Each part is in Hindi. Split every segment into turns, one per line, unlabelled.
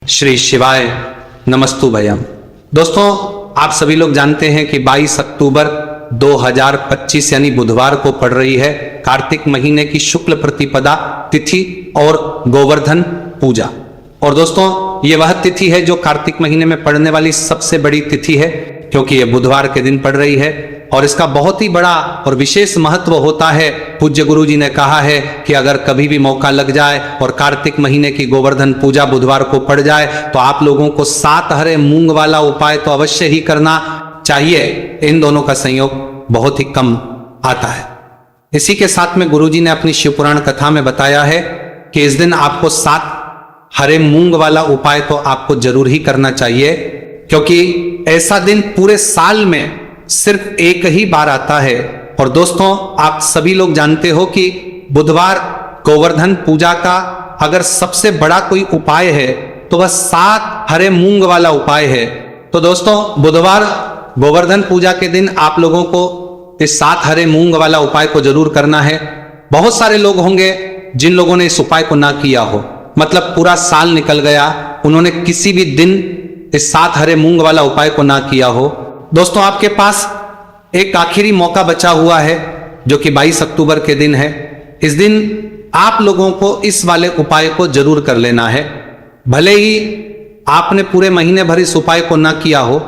श्री शिवाय नमस्तु भयम। दोस्तों, आप सभी लोग जानते हैं कि 22 अक्टूबर 2025 यानी बुधवार को पड़ रही है कार्तिक महीने की शुक्ल प्रतिपदा तिथि और गोवर्धन पूजा। और दोस्तों, ये वह तिथि है जो कार्तिक महीने में पड़ने वाली सबसे बड़ी तिथि है, क्योंकि ये बुधवार के दिन पड़ रही है और इसका बहुत ही बड़ा और विशेष महत्व होता है। पूज्य गुरु जी ने कहा है कि अगर कभी भी मौका लग जाए और कार्तिक महीने की गोवर्धन पूजा बुधवार को पड़ जाए तो आप लोगों को 7 हरे मूंग वाला उपाय तो अवश्य ही करना चाहिए। इन दोनों का संयोग बहुत ही कम आता है। इसी के साथ में गुरु जी ने अपनी शिव पुराण कथा में बताया है कि इस दिन आपको 7 हरे मूंग वाला उपाय तो आपको जरूर ही करना चाहिए, क्योंकि ऐसा दिन पूरे साल में सिर्फ एक ही बार आता है। और दोस्तों, आप सभी लोग जानते हो कि बुधवार गोवर्धन पूजा का अगर सबसे बड़ा कोई उपाय है तो वह 7 हरे मूंग वाला उपाय है। तो दोस्तों, बुधवार गोवर्धन पूजा के दिन आप लोगों को इस 7 हरे मूंग वाला उपाय को जरूर करना है। बहुत सारे लोग होंगे जिन लोगों ने इस उपाय को ना किया हो, मतलब पूरा साल निकल गया, उन्होंने किसी भी दिन इस 7 हरे मूंग वाला उपाय को ना किया हो। दोस्तों, आपके पास एक आखिरी मौका बचा हुआ है जो कि 22 अक्टूबर के दिन है। इस दिन आप लोगों को इस वाले उपाय को जरूर कर लेना है। भले ही आपने पूरे महीने भर इस उपाय को ना किया हो,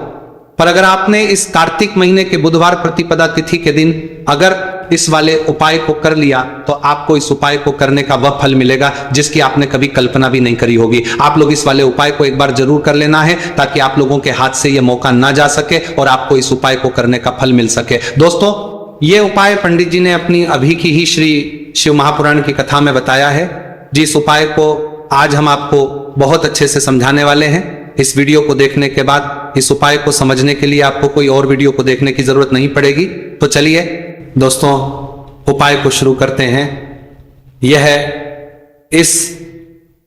पर अगर आपने इस कार्तिक महीने के बुधवार प्रतिपदा तिथि के दिन अगर इस वाले उपाय को कर लिया तो आपको इस उपाय को करने का वह फल मिलेगा जिसकी आपने कभी कल्पना भी नहीं करी होगी। आप लोग इस वाले उपाय को एक बार जरूर कर लेना है ताकि आप लोगों के हाथ से यह मौका ना जा सके और आपको इस उपाय को करने का फल मिल सके। दोस्तों, ये उपाय पंडित जी ने अपनी अभी की ही श्री शिव महापुराण की कथा में बताया है, जिस उपाय को आज हम आपको बहुत अच्छे से समझाने वाले हैं। इस वीडियो को देखने के बाद इस उपाय को समझने के लिए आपको कोई और वीडियो को देखने की जरूरत नहीं पड़ेगी। तो चलिए दोस्तों, उपाय को शुरू करते हैं। यह इस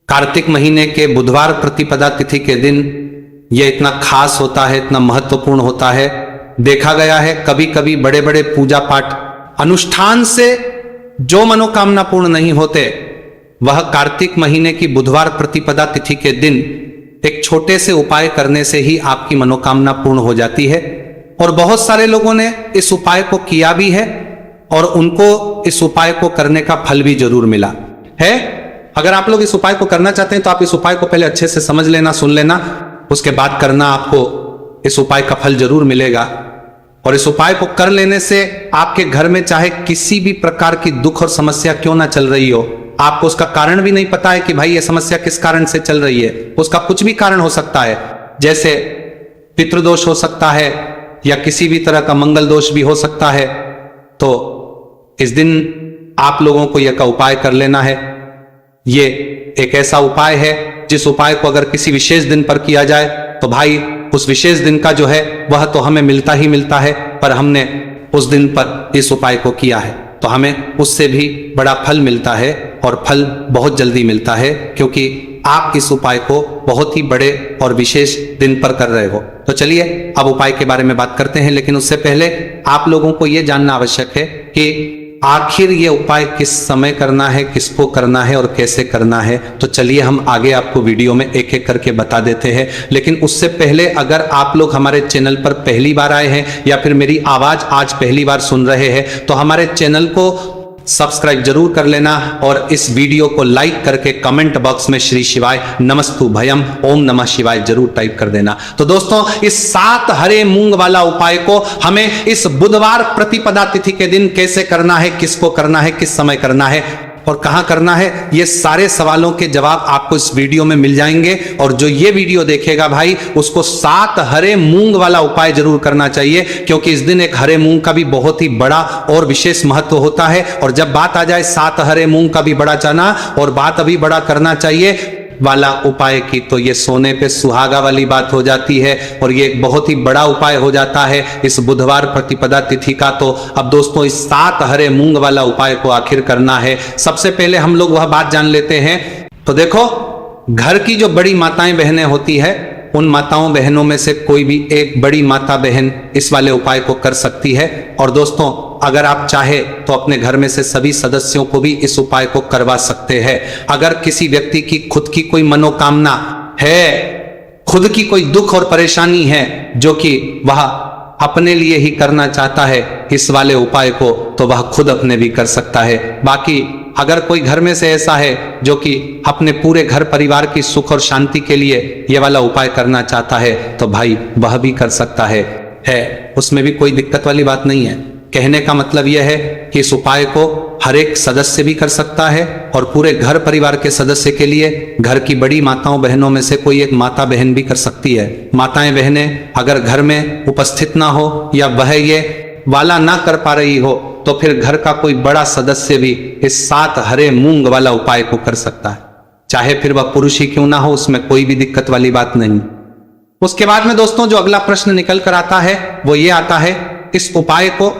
कार्तिक महीने के बुधवार प्रतिपदा तिथि के दिन यह इतना खास होता है, इतना महत्वपूर्ण होता है। देखा गया है कभी कभी बड़े बड़े पूजा पाठ अनुष्ठान से जो मनोकामना पूर्ण नहीं होते, वह कार्तिक महीने की बुधवार प्रतिपदा तिथि के दिन एक छोटे से उपाय करने से ही आपकी मनोकामना पूर्ण हो जाती है। और बहुत सारे लोगों ने इस उपाय को किया भी है और उनको इस उपाय को करने का फल भी जरूर मिला है। अगर आप लोग इस उपाय को करना चाहते हैं तो आप इस उपाय को पहले अच्छे से समझ लेना, सुन लेना, उसके बाद करना। आपको इस उपाय का फल जरूर मिलेगा। और इस उपाय को कर लेने से आपके घर में चाहे किसी भी प्रकार की दुख और समस्या क्यों ना चल रही हो, आपको उसका कारण भी नहीं पता है कि भाई ये समस्या किस कारण से चल रही है, उसका कुछ भी कारण हो सकता है, जैसे पितृदोष हो सकता है या किसी भी तरह का मंगल दोष भी हो सकता है। तो इस दिन आप लोगों को यह का उपाय कर लेना है। ये एक ऐसा उपाय है जिस उपाय को अगर किसी विशेष दिन पर किया जाए तो भाई उस विशेष दिन का जो है वह तो हमें मिलता ही मिलता है, पर हमने उस दिन पर इस उपाय को किया है तो हमें उससे भी बड़ा फल मिलता है और फल बहुत जल्दी मिलता है, क्योंकि आप इस उपाय को बहुत ही बड़े और विशेष दिन पर कर रहे हो। तो चलिए अब उपाय के बारे में बात करते हैं, लेकिन उससे पहले आप लोगों को यह जानना आवश्यक है कि आखिर ये उपाय किस समय करना है, किसको करना है और कैसे करना है। तो चलिए हम आगे आपको वीडियो में एक एक करके बता देते हैं। लेकिन उससे पहले अगर आप लोग हमारे चैनल पर पहली बार आए हैं या फिर मेरी आवाज आज पहली बार सुन रहे हैं तो हमारे चैनल को सब्सक्राइब जरूर कर लेना और इस वीडियो को लाइक करके कमेंट बॉक्स में श्री शिवाय नमस्तु भयम ओम नमः शिवाय जरूर टाइप कर देना। तो दोस्तों, इस 7 हरे मूंग वाला उपाय को हमें इस बुधवार प्रतिपदा तिथि के दिन कैसे करना है, किसको करना है, किस समय करना है और कहां करना है, ये सारे सवालों के जवाब आपको इस वीडियो में मिल जाएंगे। और जो ये वीडियो देखेगा भाई, उसको 7 हरे मूंग वाला उपाय जरूर करना चाहिए, क्योंकि इस दिन एक हरे मूंग का भी बहुत ही बड़ा और विशेष महत्व होता है। और जब बात आ जाए 7 हरे मूंग का भी बड़ा जाना और बात अभी बड़ा करना चाहिए वाला उपाय की, तो ये सोने पे सुहागा वाली बात हो जाती है और ये एक बहुत ही बड़ा उपाय हो जाता है इस बुधवार प्रतिपदा तिथि का। तो अब दोस्तों, इस 7 हरे मूंग वाला उपाय को आखिर करना है। सबसे पहले हम लोग वह बात जान लेते हैं। तो देखो, घर की जो बड़ी माताएं बहनें होती है, उन माताओं बहनों में से कोई भी एक बड़ी माता बहन इस वाले उपाय को कर सकती है। और दोस्तों, अगर आप चाहे तो अपने घर में से सभी सदस्यों को भी इस उपाय को करवा सकते हैं। अगर किसी व्यक्ति की खुद की कोई मनोकामना है, खुद की कोई दुख और परेशानी है जो कि वह अपने लिए ही करना चाहता है इस वाले उपाय को, तो वह खुद अपने भी कर सकता है। बाकी अगर कोई घर में से ऐसा है जो कि अपने पूरे घर परिवार की सुख और शांति के लिए ये वाला उपाय करना चाहता है, तो भाई वह भी कर सकता है, उसमें भी कोई दिक्कत वाली बात नहीं है। कहने का मतलब यह है कि इस उपाय को हर एक सदस्य भी कर सकता है और पूरे घर परिवार के सदस्य के लिए घर की बड़ी माताओं बहनों में से कोई एक माता बहन भी कर सकती है। माताएं बहनें अगर घर में उपस्थित ना हो या वह ये वाला ना कर पा रही हो, तो फिर घर का कोई बड़ा सदस्य भी इस 7 हरे मूंग वाला उपाय को कर सकता है, चाहे फिर वह पुरुष ही क्यों ना हो, उसमें कोई भी दिक्कत वाली बात नहीं। उसके बाद में दोस्तों जो अगला प्रश्न निकल कर आता है वो ये आता है, इस उपाय को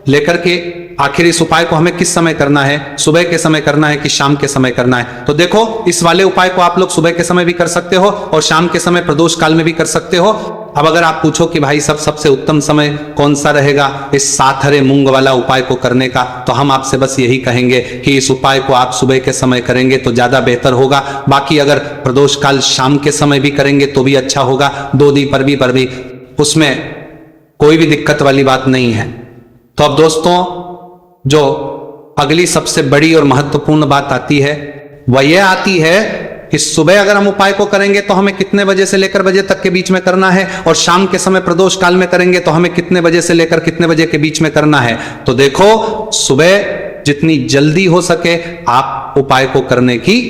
लेकर के आखिर इस उपाय को हमें किस समय करना है, सुबह के समय करना है कि शाम के समय करना है। तो देखो, इस वाले उपाय को आप लोग सुबह के समय भी कर सकते हो और शाम के समय प्रदोष काल में भी कर सकते हो। अब अगर आप पूछो कि भाई सबसे उत्तम समय कौन सा रहेगा इस 7 हरे मूंग वाला उपाय को करने का, तो हम आपसे बस यही कहेंगे कि इस उपाय को आप सुबह के समय करेंगे तो ज्यादा बेहतर होगा। बाकी अगर प्रदोष काल शाम के समय भी करेंगे तो भी अच्छा होगा, 2 दी पर भी उसमें कोई भी दिक्कत वाली बात नहीं है। तो अब दोस्तों जो अगली सबसे बड़ी और महत्वपूर्ण बात आती है वह यह आती है कि सुबह अगर हम उपाय को करेंगे तो हमें कितने बजे से लेकर बजे तक के बीच में करना है, और शाम के समय प्रदोष काल में करेंगे तो हमें कितने बजे से लेकर कितने बजे के बीच में करना है। तो देखो, सुबह जितनी जल्दी हो सके आप उपाय को करने की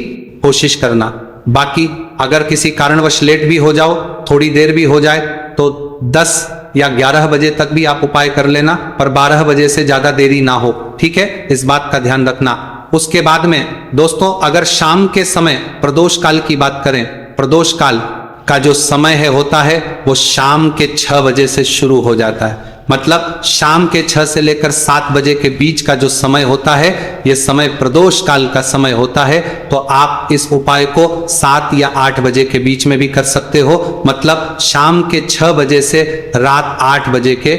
कोशिश करना। बाकी अगर किसी कारणवश लेट भी हो जाओ, थोड़ी देर भी हो जाए, तो 10 या 11 बजे तक भी आप उपाय कर लेना, पर 12 बजे से ज्यादा देरी ना हो, ठीक है, इस बात का ध्यान रखना। उसके बाद में दोस्तों अगर शाम के समय प्रदोष काल की बात करें, प्रदोष काल का जो समय है होता है वो शाम के 6 बजे से शुरू हो जाता है। मतलब शाम के 6 से लेकर 7 बजे के बीच का जो समय होता है, यह समय प्रदोष काल का समय होता है। तो आप इस उपाय को 7 या 8 बजे के बीच में भी कर सकते हो। मतलब शाम के 6 बजे से रात 8 बजे के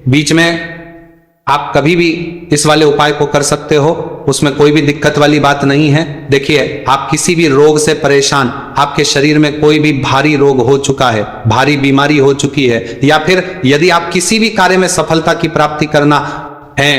बीच में आप कभी भी इस वाले उपाय को कर सकते हो, उसमें कोई भी दिक्कत वाली बात नहीं है। देखिए, आप किसी भी रोग से परेशान, आपके शरीर में कोई भी भारी रोग हो चुका है, भारी बीमारी हो चुकी है, या फिर यदि आप किसी भी कार्य में सफलता की प्राप्ति करना है,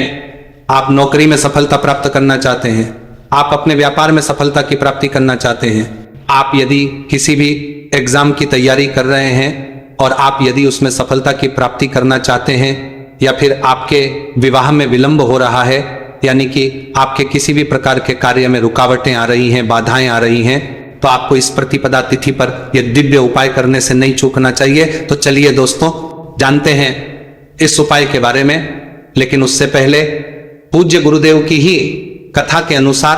आप नौकरी में सफलता प्राप्त करना चाहते हैं, आप अपने व्यापार में सफलता की प्राप्ति करना चाहते हैं, आप यदि किसी भी एग्जाम की तैयारी कर रहे हैं और आप यदि उसमें सफलता की प्राप्ति करना चाहते हैं, या फिर आपके विवाह में विलंब हो रहा है, यानी कि आपके किसी भी प्रकार के कार्य में रुकावटें आ रही हैं, बाधाएं आ रही हैं, तो आपको इस प्रतिपदा तिथि पर यह दिव्य उपाय करने से नहीं चूकना चाहिए। तो चलिए दोस्तों जानते हैं इस उपाय के बारे में, लेकिन उससे पहले पूज्य गुरुदेव की ही कथा के अनुसार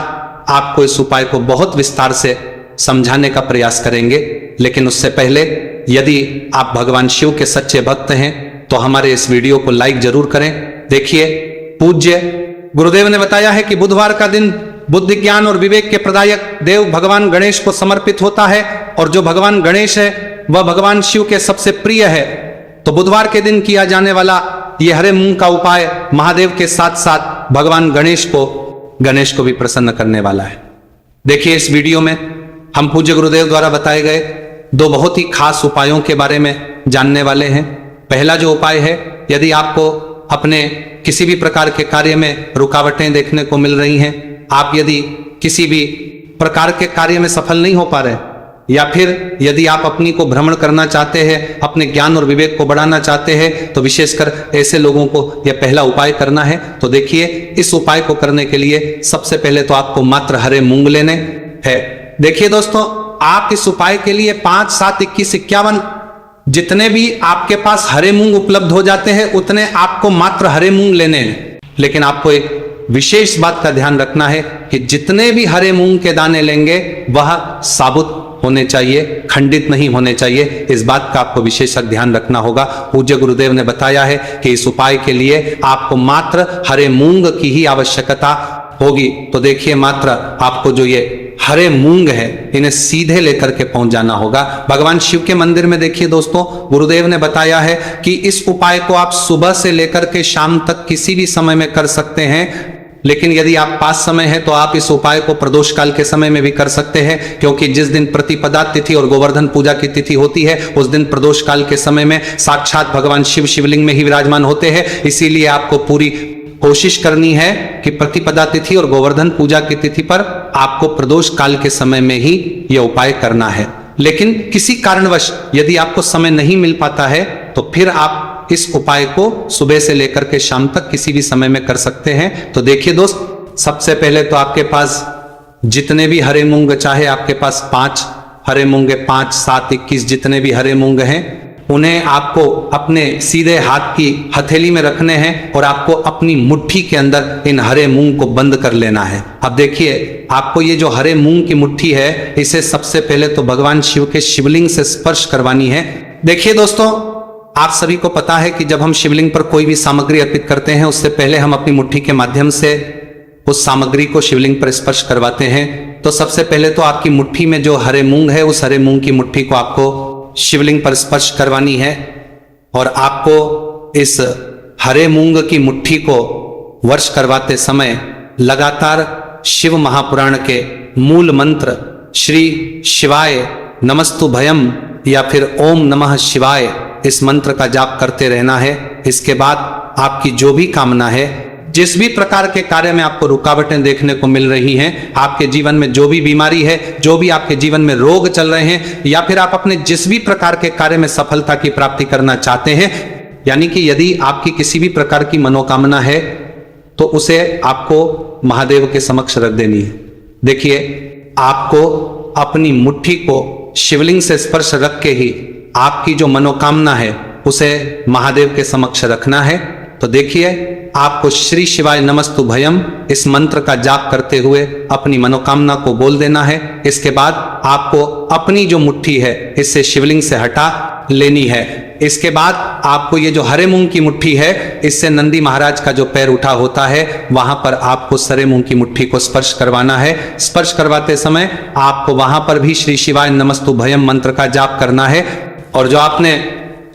आपको इस उपाय को बहुत विस्तार से समझाने का प्रयास करेंगे। लेकिन उससे पहले यदि आप भगवान शिव के सच्चे भक्त हैं तो हमारे इस वीडियो को लाइक जरूर करें। देखिए, पूज्य गुरुदेव ने बताया है कि बुधवार का दिन बुद्धि, ज्ञान और विवेक के प्रदायक देव भगवान गणेश को समर्पित होता है, और जो भगवान गणेश है वह भगवान शिव के सबसे प्रिय है। तो बुधवार के दिन किया जाने वाला यह हरे मूंग का उपाय महादेव के साथ साथ भगवान गणेश को भी प्रसन्न करने वाला है। देखिए, इस वीडियो में हम पूज्य गुरुदेव द्वारा बताए गए 2 बहुत ही खास उपायों के बारे में जानने वाले हैं। पहला जो उपाय है, यदि आपको अपने किसी भी प्रकार के कार्य में रुकावटें देखने को मिल रही हैं, आप यदि किसी भी प्रकार के कार्य में सफल नहीं हो पा रहे, या फिर यदि आप अपनी को भ्रमण करना चाहते हैं, अपने ज्ञान और विवेक को बढ़ाना चाहते हैं, तो विशेषकर ऐसे लोगों को यह पहला उपाय करना है। तो देखिए, इस उपाय को करने के लिए सबसे पहले तो आपको मात्र हरे मूंग लेने हैं। देखिए दोस्तों, आप इस उपाय के लिए 5, 7, 21, 51 जितने भी आपके पास हरे मूंग उपलब्ध हो जाते हैं उतने आपको मात्र हरे मूंग लेने हैं। लेकिन आपको एक विशेष बात का ध्यान रखना है कि जितने भी हरे मूंग के दाने लेंगे वह साबुत होने चाहिए, खंडित नहीं होने चाहिए। इस बात का आपको विशेष ध्यान रखना होगा। पूज्य गुरुदेव ने बताया है कि इस उपाय के लिए आपको मात्र हरे मूंग की ही आवश्यकता होगी। तो देखिए, मात्र आपको जो ये हरे मूंग है इन्हें सीधे लेकर के पहुंच जाना होगा भगवान शिव के मंदिर में। देखिए दोस्तों, गुरुदेव ने बताया है कि इस उपाय को आप सुबह से लेकर के शाम तक किसी भी समय में कर सकते हैं। लेकिन यदि आप पास समय है तो आप इस उपाय को प्रदोष काल के समय में भी कर सकते हैं, क्योंकि जिस दिन प्रतिपदा तिथि और गोवर्धन पूजा की तिथि होती है उस दिन प्रदोष काल के समय में साक्षात भगवान शिव शिवलिंग में ही विराजमान होते हैं। इसीलिए आपको पूरी कोशिश करनी है कि प्रतिपदा तिथि और गोवर्धन पूजा की तिथि पर आपको प्रदोष काल के समय में ही यह उपाय करना है। लेकिन किसी कारणवश यदि आपको समय नहीं मिल पाता है तो फिर आप इस उपाय को सुबह से लेकर के शाम तक किसी भी समय में कर सकते हैं। तो देखिए दोस्त, सबसे पहले तो आपके पास जितने भी हरे मूंग, चाहे आपके पास 5 हरे मूंग, 5, 7, 21 जितने भी हरे मूंग हैं, उन्हें आपको अपने सीधे हाथ की हथेली में रखने हैं और आपको अपनी मुट्ठी के अंदर इन हरे मूंग को बंद कर लेना है। अब देखिए, आपको ये जो हरे मूंग की मुट्ठी है, इसे सबसे पहले तो भगवान शिव के शिवलिंग से स्पर्श करवानी है। देखिए दोस्तों, आप सभी को पता है कि जब हम शिवलिंग पर कोई भी सामग्री अर्पित करते हैं उससे पहले हम अपनी मुट्ठी के माध्यम से उस सामग्री को शिवलिंग पर स्पर्श करवाते हैं। तो सबसे पहले तो आपकी मुट्ठी में जो हरे मूंग है, उस हरे मूंग की मुट्ठी को आपको शिवलिंग पर स्पर्श करवानी है और आपको इस हरे मूंग की मुट्ठी को वर्ष करवाते समय लगातार शिव महापुराण के मूल मंत्र श्री शिवाय नमस्तु भयम या फिर ओम नमः शिवाय, इस मंत्र का जाप करते रहना है। इसके बाद आपकी जो भी कामना है, जिस भी प्रकार के कार्य में आपको रुकावटें देखने को मिल रही हैं, आपके जीवन में जो भी बीमारी है, जो भी आपके जीवन में रोग चल रहे हैं, या फिर आप अपने जिस भी प्रकार के कार्य में सफलता की प्राप्ति करना चाहते हैं, यानी कि यदि आपकी किसी भी प्रकार की मनोकामना है तो उसे आपको महादेव के समक्ष रख देनी है। देखिए, आपको अपनी मुट्ठी को शिवलिंग से स्पर्श रख के ही आपकी जो मनोकामना है उसे महादेव के समक्ष रखना है। तो देखिए, आपको श्री शिवाय नमस्तु भयम इस मंत्र का जाप करते हुए अपनी मनोकामना को बोल देना है। इसके बाद आपको अपनी जो मुट्ठी है इससे शिवलिंग से हटा लेनी है। इसके बाद आपको ये जो हरे मूंग की मुट्ठी है, इससे नंदी महाराज का जो पैर उठा होता है वहां पर आपको हरे मूंग की मुट्ठी को स्पर्श करवाना है। स्पर्श करवाते समय आपको वहां पर भी श्री शिवाय नमस्तु भयम मंत्र का जाप करना है और जो आपने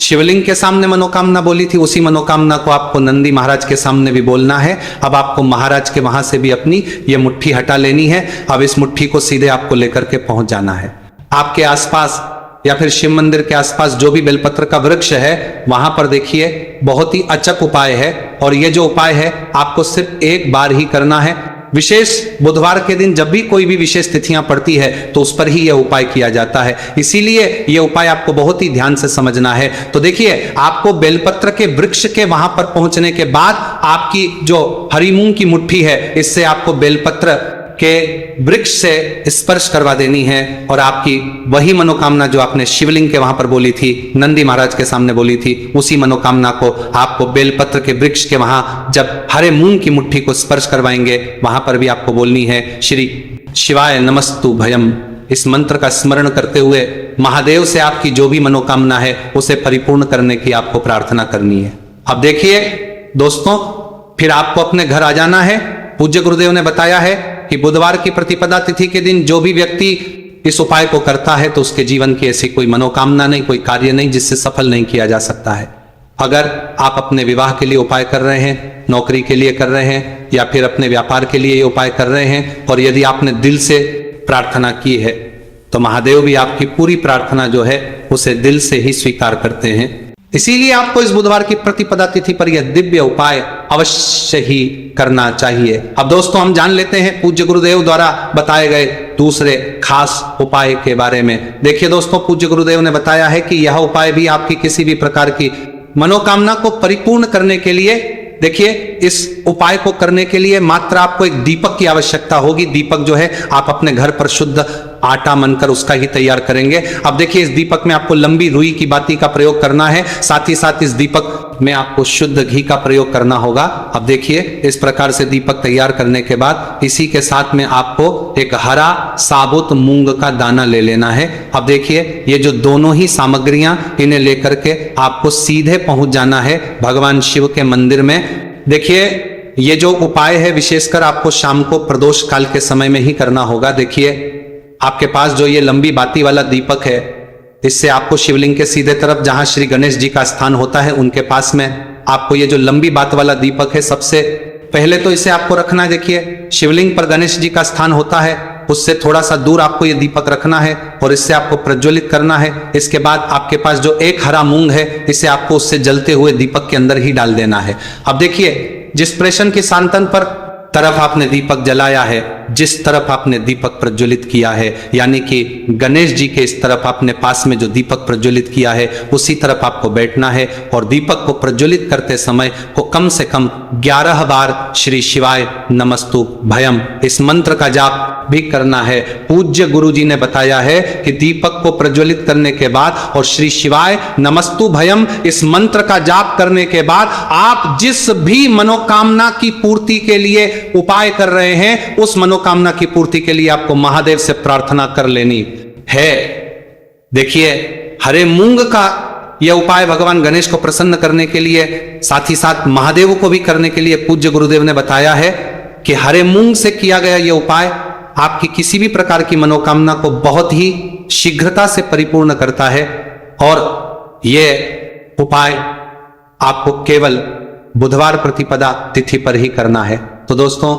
शिवलिंग के सामने मनोकामना बोली थी उसी मनोकामना को आपको नंदी महाराज के सामने भी बोलना है। अब आपको महाराज के वहां से भी अपनी ये मुट्ठी हटा लेनी है। अब इस मुट्ठी को सीधे आपको लेकर के पहुंच जाना है। आपके आसपास या फिर शिव मंदिर के आसपास जो भी बेलपत्र का वृक्ष है वहां पर देखिए, बहुत ही अचक उपाय है और ये जो उपाय है आपको सिर्फ एक बार ही करना है। विशेष बुधवार के दिन जब भी कोई भी विशेष तिथियां पड़ती है तो उस पर ही यह उपाय किया जाता है, इसीलिए यह उपाय आपको बहुत ही ध्यान से समझना है। तो देखिए, आपको बेलपत्र के वृक्ष के वहां पर पहुंचने के बाद आपकी जो हरी मूंग की मुट्ठी है इससे आपको बेलपत्र के वृक्ष से स्पर्श करवा देनी है और आपकी वही मनोकामना जो आपने शिवलिंग के वहां पर बोली थी, नंदी महाराज के सामने बोली थी, उसी मनोकामना को आपको बेलपत्र के वृक्ष के वहां जब हरे मूंग की मुट्ठी को स्पर्श करवाएंगे वहां पर भी आपको बोलनी है श्री शिवाय नमस्तु भयम। इस मंत्र का स्मरण करते हुए महादेव से आपकी जो भी मनोकामना है उसे परिपूर्ण करने की आपको प्रार्थना करनी है। अब देखिए दोस्तों, फिर आपको अपने घर आ जाना है। पूज्य गुरुदेव ने बताया है कि बुधवार की प्रतिपदा तिथि के दिन जो भी व्यक्ति इस उपाय को करता है तो उसके जीवन की ऐसी कोई मनोकामना नहीं, कोई कार्य नहीं जिससे सफल नहीं किया जा सकता है। अगर आप अपने विवाह के लिए उपाय कर रहे हैं, नौकरी के लिए कर रहे हैं या फिर अपने व्यापार के लिए ये उपाय कर रहे हैं और यदि आपने दिल से प्रार्थना की है तो महादेव भी आपकी पूरी प्रार्थना जो है उसे दिल से ही स्वीकार करते हैं। इसीलिए आपको इस बुधवार की प्रतिपदा तिथि पर यह दिव्य उपाय अवश्य ही करना चाहिए। अब दोस्तों, हम जान लेते हैं पूज्य गुरुदेव द्वारा बताए गए दूसरे खास उपाय के बारे में। देखिए दोस्तों, पूज्य गुरुदेव ने बताया है कि यह उपाय भी आपकी किसी भी प्रकार की मनोकामना को परिपूर्ण करने के लिए, देखिए इस उपाय को करने के लिए मात्र आपको एक दीपक की आवश्यकता होगी। दीपक जो है आप अपने घर पर शुद्ध आटा मनकर उसका ही तैयार करेंगे। अब देखिए, इस दीपक में आपको लंबी रुई की बाती का प्रयोग करना है, साथ ही साथ इस दीपक में आपको शुद्ध घी का प्रयोग करना होगा। अब देखिए, इस प्रकार से दीपक तैयार करने के बाद इसी के साथ में आपको एक हरा साबुत मूंग का दाना ले लेना है। अब देखिए, ये जो दोनों ही सामग्रियां, इन्हें लेकर के आपको सीधे पहुंच जाना है भगवान शिव के मंदिर में। देखिए, ये जो उपाय है विशेषकर आपको शाम को प्रदोष काल के समय में ही करना होगा। देखिए, आपके पास जो ये लंबी बाती वाला दीपक है, इससे आपको शिवलिंग के सीधे तरफ जहां श्री गणेश जी का स्थान होता है उनके पास में आपको ये जो लंबी बात वाला दीपक है सबसे पहले तो इसे आपको रखना है, देखिए शिवलिंग पर गणेश जी का स्थान होता है, उससे थोड़ा सा दूर आपको ये दीपक रखना है और इससे आपको प्रज्वलित करना है। इसके बाद आपके पास जो एक हरा मूंग है, इसे आपको उससे जलते हुए दीपक के अंदर ही डाल देना है। अब देखिए, जिस प्रेषण की सांतन पर तरफ आपने दीपक जलाया है, जिस तरफ आपने दीपक प्रज्वलित किया है, यानी कि गणेश जी के इस तरफ आपने पास में जो दीपक प्रज्वलित किया है, उसी तरफ आपको बैठना है और दीपक को प्रज्वलित करते समय को कम से कम 11 बार श्री शिवाय नमस्तु भयम इस मंत्र का जाप भी करना है। पूज्य गुरु जी ने बताया है कि दीपक को प्रज्वलित करने के बाद और श्री शिवाय नमस्तु भयम इस मंत्र का जाप करने के बाद आप जिस भी मनोकामना की पूर्ति के लिए उपाय कर रहे हैं, उस मनोकामना की पूर्ति के लिए आपको महादेव से प्रार्थना कर लेनी है। देखिए, हरे मूंग का यह उपाय भगवान गणेश को प्रसन्न करने के लिए, साथ ही साथ महादेव को भी करने के लिए पूज्य गुरुदेव ने बताया है कि हरे मूंग से किया गया यह उपाय आपकी किसी भी प्रकार की मनोकामना को बहुत ही शीघ्रता से परिपूर्ण करता है। और यह उपाय आपको केवल बुधवार प्रतिपदा तिथि पर ही करना है। तो दोस्तों,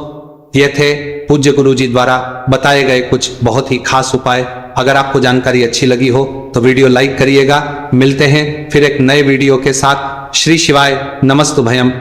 ये थे पूज्य गुरु जी द्वारा बताए गए कुछ बहुत ही खास उपाय। अगर आपको जानकारी अच्छी लगी हो तो वीडियो लाइक करिएगा। मिलते हैं फिर एक नए वीडियो के साथ। श्री शिवाय नमस्तु भयम।